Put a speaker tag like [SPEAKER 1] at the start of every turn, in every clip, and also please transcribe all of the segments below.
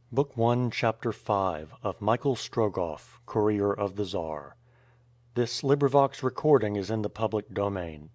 [SPEAKER 1] Book 1, Chapter 5 of Michael Strogoff, Courier of the Tsar. This recording is in the public domain.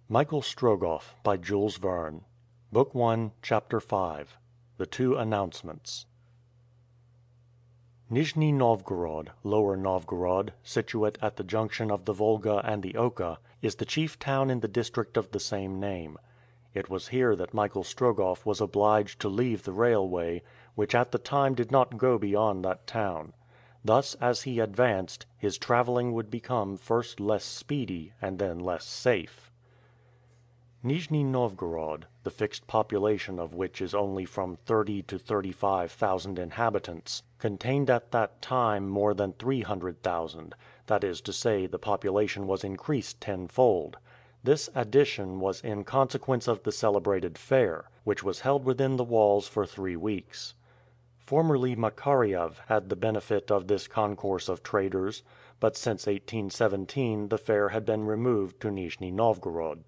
[SPEAKER 1] Michael Strogoff by Jules Verne. Book 1, Chapter 5. The Two Announcements. Nizhny Novgorod, Lower Novgorod, situate at the junction of the Volga and the Oka, is the chief town in the district of the same name. It was here that Michael Strogoff was obliged to leave the railway, which at the time did not go beyond that town. Thus, as he advanced, his traveling would become first less speedy and then less safe. Nizhny Novgorod, the fixed population of which is only from 30 to 35,000 inhabitants, contained at that time more than 300,000, that is to say, the population was increased tenfold. This addition was in consequence of the celebrated fair, which was held within the walls for 3 weeks. Formerly Makariev had the benefit of this concourse of traders, but since 1817 the fair had been removed to Nizhny Novgorod.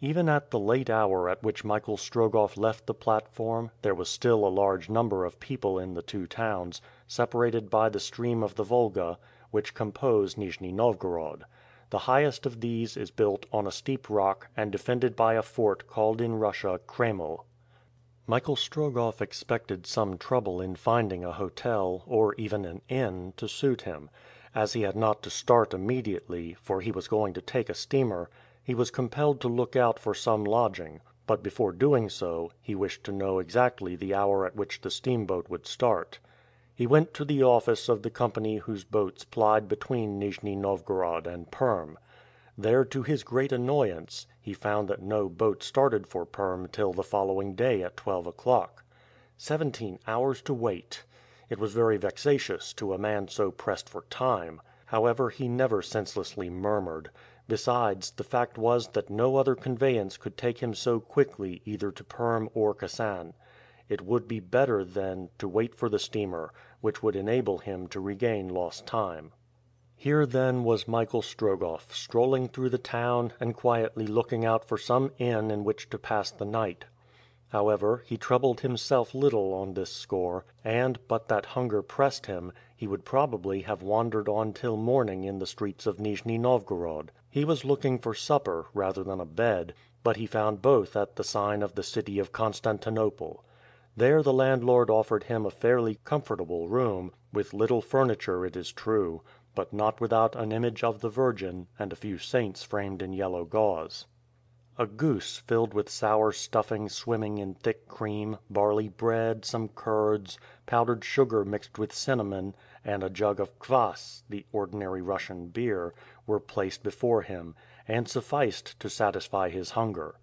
[SPEAKER 1] Even at the late hour at which Michael Strogoff left the platform, there was still a large number of people in the two towns, separated by the stream of the Volga, which compose Nizhny Novgorod. The highest of these is built on a steep rock and defended by a fort called in Russia Kreml. Michael Strogoff expected some trouble in finding a hotel, or even an inn, to suit him. As he had not to start immediately, for he was going to take a steamer, he was compelled to look out for some lodging, but before doing so, he wished to know exactly the hour at which the steamboat would start. He went to the office of the company whose boats plied between Nizhny Novgorod and Perm. There, to his great annoyance, he found that no boat started for Perm till the following day at 12 o'clock. 17 hours to wait! It was very vexatious to a man so pressed for time. However, he never senselessly murmured. Besides, the fact was that no other conveyance could take him so quickly either to Perm or Kasan. It would be better, then, to wait for the steamer, which would enable him to regain lost time. Here then was Michael Strogoff, strolling through the town, and quietly looking out for some inn in which to pass the night. However, he troubled himself little on this score, and, but that hunger pressed him, he would probably have wandered on till morning in the streets of Nizhny Novgorod. He was looking for supper, rather than a bed, but he found both at the sign of the city of Constantinople. There the landlord offered him a fairly comfortable room, with little furniture it is true, but not without an image of the Virgin, and a few saints framed in yellow gauze. A goose filled with sour stuffing swimming in thick cream, barley bread, some curds, powdered sugar mixed with cinnamon, and a jug of kvass, the ordinary Russian beer, were placed before him, and sufficed to satisfy his hunger.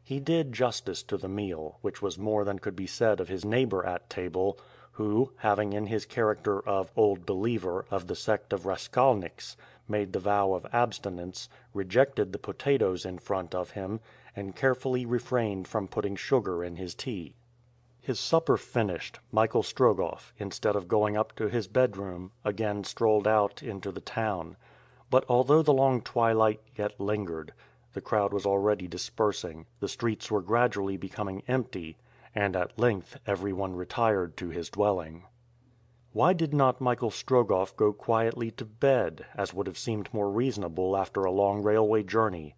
[SPEAKER 1] He did justice to the meal, which was more than could be said of his neighbor at table, who, having in his character of Old Believer of the sect of Raskolniks, made the vow of abstinence, rejected the potatoes in front of him, and carefully refrained from putting sugar in his tea. His supper finished, Michael Strogoff, instead of going up to his bedroom, again strolled out into the town. But although the long twilight yet lingered, the crowd was already dispersing, the streets were gradually becoming empty, and at length everyone retired to his dwelling. Why did not Michael Strogoff go quietly to bed, as would have seemed more reasonable after a long railway journey?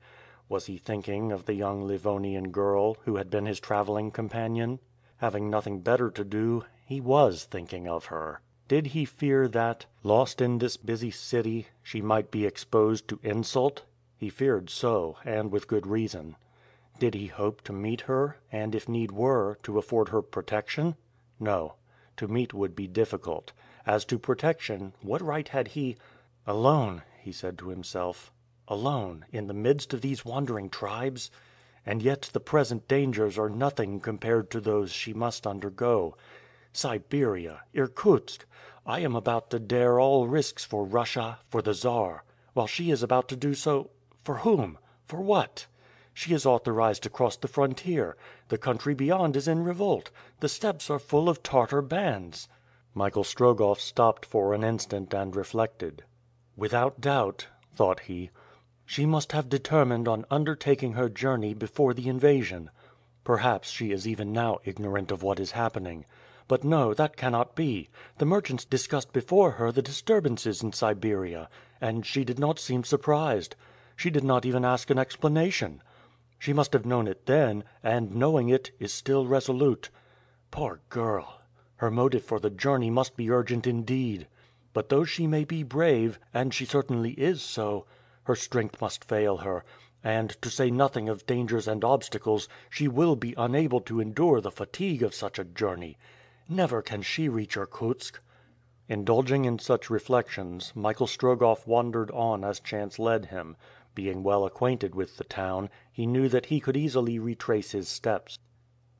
[SPEAKER 1] Was he thinking of the young Livonian girl, who had been his traveling companion? Having nothing better to do, he was thinking of her. Did he fear that, lost in this busy city, she might be exposed to insult? He feared so, and with good reason. Did he hope to meet her, and if need were, to afford her protection? No. To meet would be difficult. As to protection, what right had he? Alone, he said to himself. Alone, in the midst of these wandering tribes? And yet the present dangers are nothing compared to those she must undergo. Siberia, Irkutsk! I am about to dare all risks for Russia, for the Czar, while she is about to do so for whom? For what? She is authorized to cross the frontier. The country beyond is in revolt. The steppes are full of Tartar bands. Michael Strogoff stopped for an instant and reflected. Without doubt, thought he, she must have determined on undertaking her journey before the invasion. Perhaps she is even now ignorant of what is happening. But no, that cannot be. The merchants discussed before her the disturbances in Siberia, and she did not seem surprised. She did not even ask an explanation. She must have known it then, and, knowing it, is still resolute. Poor girl! Her motive for the journey must be urgent indeed. But though she may be brave, and she certainly is so, her strength must fail her, and, to say nothing of dangers and obstacles, she will be unable to endure the fatigue of such a journey. Never can she reach Irkutsk." Indulging in such reflections, Michael Strogoff wandered on as chance led him. Being well acquainted with the town, he knew that he could easily retrace his steps.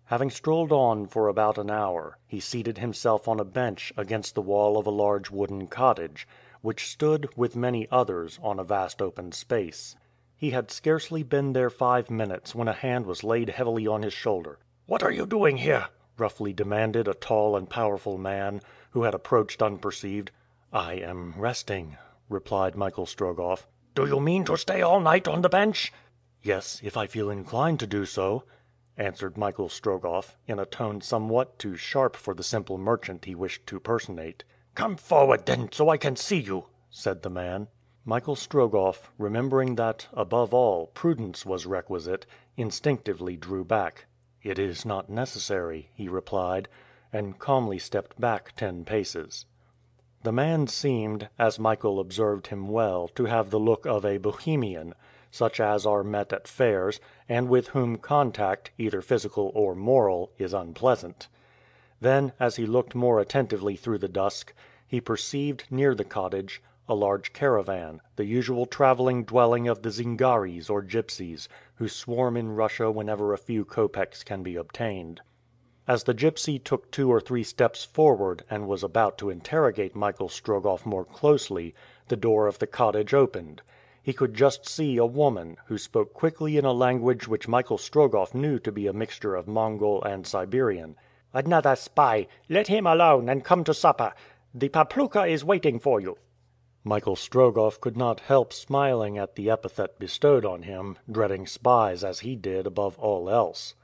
[SPEAKER 1] Having strolled on for about an hour, he seated himself on a bench against the wall of a large wooden cottage, which stood, with many others, on a vast open space. He had scarcely been there 5 minutes when a hand was laid heavily on his shoulder. "What are you doing here?" roughly demanded a tall and powerful man, who had approached unperceived. "I am resting," replied Michael Strogoff. "Do you mean to stay all night on the bench?" "Yes, if I feel inclined to do so," answered Michael Strogoff, in a tone somewhat too sharp for the simple merchant he wished to personate. "Come forward, then, so I can see you," said the man. Michael Strogoff, remembering that, above all, prudence was requisite, instinctively drew back. "It is not necessary," he replied, and calmly stepped back 10 paces. The man seemed, as Michael observed him well, to have the look of a Bohemian, such as are met at fairs, and with whom contact, either physical or moral, is unpleasant. Then, as he looked more attentively through the dusk, he perceived, near the cottage, a large caravan, the usual traveling dwelling of the Zingaris or gypsies, who swarm in Russia whenever a few copecks can be obtained. As the gypsy took 2 or 3 steps forward and was about to interrogate Michael Strogoff more closely, the door of the cottage opened. He could just see a woman, who spoke quickly in a language which Michael Strogoff knew to be a mixture of Mongol and Siberian. "Another spy! Let him alone, and come to supper. The papluka is waiting for you." Michael Strogoff could not help smiling at the epithet bestowed on him, dreading spies as he did above all else.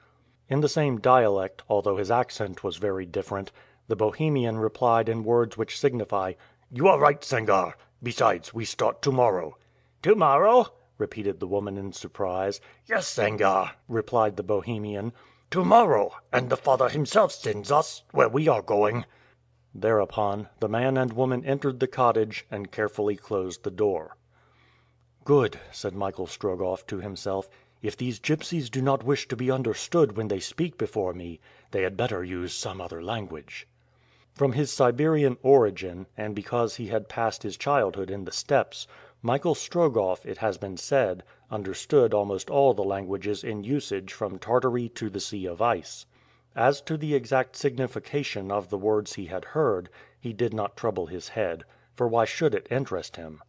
[SPEAKER 1] In the same dialect, although his accent was very different, the Bohemian replied in words which signify, "You are right, Sangar. Besides, we start tomorrow." "Tomorrow?" repeated the woman in surprise. "Yes, Sangar," replied the Bohemian. "Tomorrow, and the father himself sends us where we are going." Thereupon, the man and woman entered the cottage and carefully closed the door. "Good," said Michael Strogoff to himself. "If these gypsies do not wish to be understood when they speak before me, they had better use some other language." From his Siberian origin, and because he had passed his childhood in the steppes, Michael Strogoff, it has been said, understood almost all the languages in usage from Tartary to the Sea of Ice. As to the exact signification of the words he had heard, he did not trouble his head, for why should it interest him?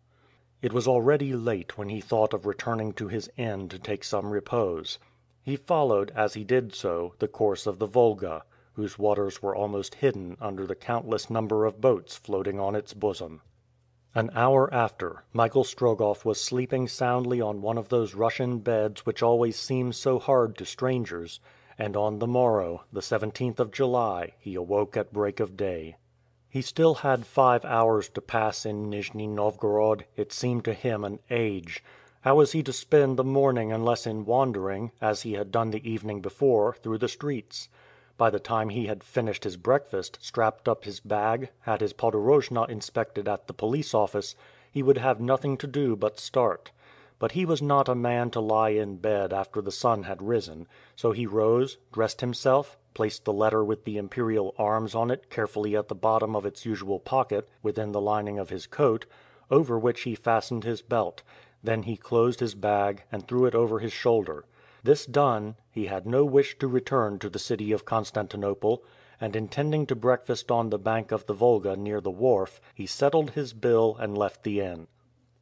[SPEAKER 1] It was already late when he thought of returning to his inn to take some repose. He followed, as he did so, the course of the Volga, whose waters were almost hidden under the countless number of boats floating on its bosom. An hour after, Michael Strogoff was sleeping soundly on one of those Russian beds which always seem so hard to strangers, and on the morrow, the 17th of July, he awoke at break of day. He still had 5 hours to pass in Nijni Novgorod. It seemed to him an age. How was he to spend the morning unless in wandering, as he had done the evening before, through the streets? By the time he had finished his breakfast, strapped up his bag, had his podorojna inspected at the police office, he would have nothing to do but start. But he was not a man to lie in bed after the sun had risen, so he rose, dressed himself, placed the letter with the imperial arms on it carefully at the bottom of its usual pocket within the lining of his coat, over which he fastened his belt. Then he closed his bag and threw it over his shoulder. This done, he had no wish to return to the city of Constantinople, and intending to breakfast on the bank of the Volga near the wharf, he settled his bill and left the inn.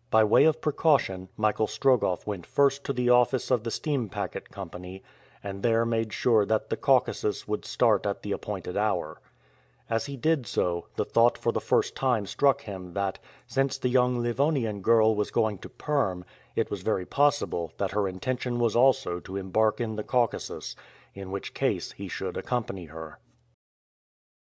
[SPEAKER 1] By way of precaution, Michael Strogoff went first to the office of the Steam Packet Company, and there made sure that the Caucasus would start at the appointed hour. As he did so, the thought for the first time struck him that, since the young Livonian girl was going to Perm, it was very possible that her intention was also to embark in the Caucasus, in which case he should accompany her.